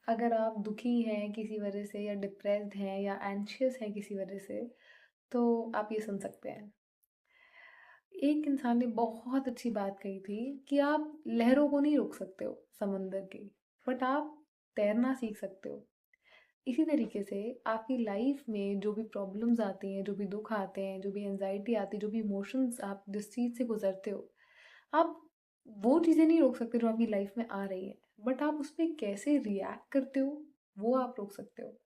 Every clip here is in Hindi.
अगर आप दुखी हैं किसी वजह से या डिप्रेस्ड हैं या एंशियस हैं किसी वजह से, तो आप ये सुन सकते हैं। एक इंसान ने बहुत अच्छी बात कही थी कि आप लहरों को नहीं रोक सकते हो समंदर की, बट आप तैरना सीख सकते हो। इसी तरीके से आपकी लाइफ में जो भी प्रॉब्लम्स आती हैं, जो भी दुख आते हैं, जो भी एंजाइटी आती है, जो भी इमोशंस आप जिस चीज़ से गुजरते हो, आप वो चीज़ें नहीं रोक सकते जो आपकी लाइफ में आ रही हैं, बट आप उस पर कैसे रिएक्ट करते हो वो आप रोक सकते हो।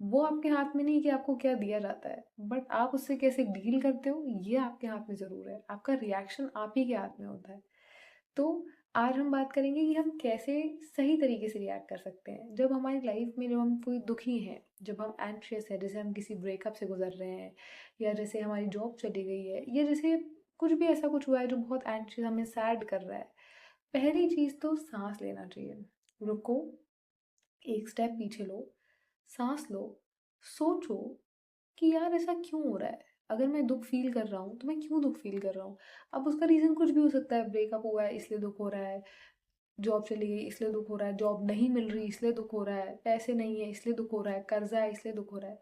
वो आपके हाथ में नहीं कि आपको क्या दिया जाता है, बट आप उससे कैसे डील करते हो ये आपके हाथ में ज़रूर है। आपका रिएक्शन आप ही के हाथ में होता है। तो आज हम बात करेंगे कि हम कैसे सही तरीके से रिएक्ट कर सकते हैं जब हमारी लाइफ में, जब हम कोई दुखी हैं, जब हम एंशियस है, जैसे हम किसी ब्रेकअप से गुजर रहे हैं, या जैसे हमारी जॉब चली गई है, या जैसे कुछ भी ऐसा कुछ हुआ है जो बहुत एंशियस हमें सैड कर रहा है। पहली चीज़ तो सांस लेना चाहिए। रुको, एक स्टेप पीछे लो, सांस लो, सोचो कि यार ऐसा क्यों हो रहा है। अगर मैं दुख फील कर रहा हूँ तो मैं क्यों दुख फील कर रहा हूँ। अब उसका रीज़न कुछ भी हो सकता है। ब्रेकअप हुआ है इसलिए दुख हो रहा है, जॉब चली गई इसलिए दुख हो रहा है, जॉब नहीं मिल रही इसलिए दुख हो रहा है, पैसे नहीं है इसलिए दुख हो रहा है, कर्जा है इसलिए दुख हो रहा है।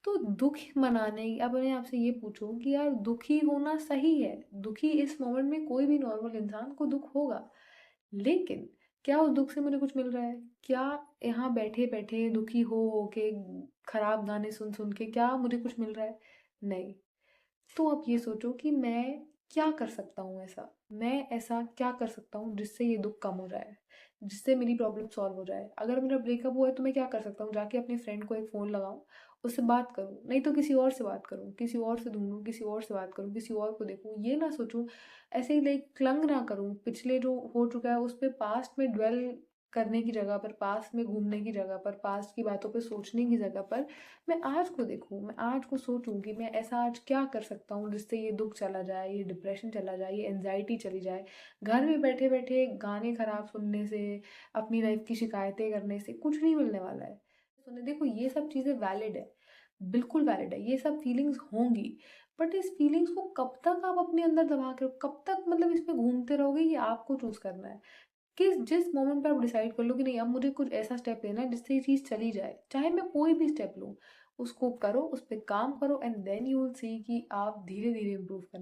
तो दुख मनाने, अब अपने आप से ये पूछो कि यार दुखी होना सही है। दुखी इस मोमेंट में कोई भी नॉर्मल इंसान को दुख होगा, लेकिन क्या उस दुख से मुझे कुछ मिल रहा है? क्या यहाँ बैठे बैठे दुखी हो के, खराब गाने सुन सुन के क्या मुझे कुछ मिल रहा है? नहीं। तो आप ये सोचो कि मैं क्या कर सकता हूँ ऐसा, मैं ऐसा क्या कर सकता हूँ जिससे ये दुख कम हो जाए, जिससे मेरी प्रॉब्लम सॉल्व हो जाए। अगर मेरा ब्रेकअप हुआ है तो मैं क्या कर सकता हूँ, जाके अपने फ्रेंड को एक फ़ोन लगाऊं, उससे बात करूँ, नहीं तो किसी और से बात करूँ, किसी और से ढूंढूं, किसी और से बात करूँ, किसी और को देखूँ। ये ना सोचूं, ऐसे ही लाइक क्लंग ना करूँ पिछले जो हो चुका है उस पर, पास्ट में ड्वेल करने की जगह पर, पास्ट में घूमने की जगह पर, पास्ट की बातों पे सोचने की जगह पर मैं आज को देखूँ, मैं आज को सोचूं कि मैं ऐसा आज क्या कर सकता हूँ जिससे ये दुख चला जाए, ये डिप्रेशन चला जाए, ये एनजाइटी चली जाए। घर में बैठे बैठे गाने खराब सुनने से, अपनी लाइफ की शिकायतें करने से कुछ नहीं मिलने वाला है। सुने, देखो ये सब चीज़ें वैलिड है, बिल्कुल वैलिड है, ये सब फीलिंग्स होंगी। बट इस फीलिंग्स को कब तक आप अपने अंदर दबा के कब तक मतलब इस पे घूमते रहोगे, ये आपको चूज करना है। कि जिस मोमेंट पे आप डिसाइड कर लो कि नहीं अब मुझे कुछ ऐसा स्टेप लेना है जिससे ये चीज़ चली जाए, चाहे मैं कोई भी स्टेप लूँ, उसको करो, उस पर काम करो, and then you will see कि आप धीरे धीरे इम्प्रूव करना।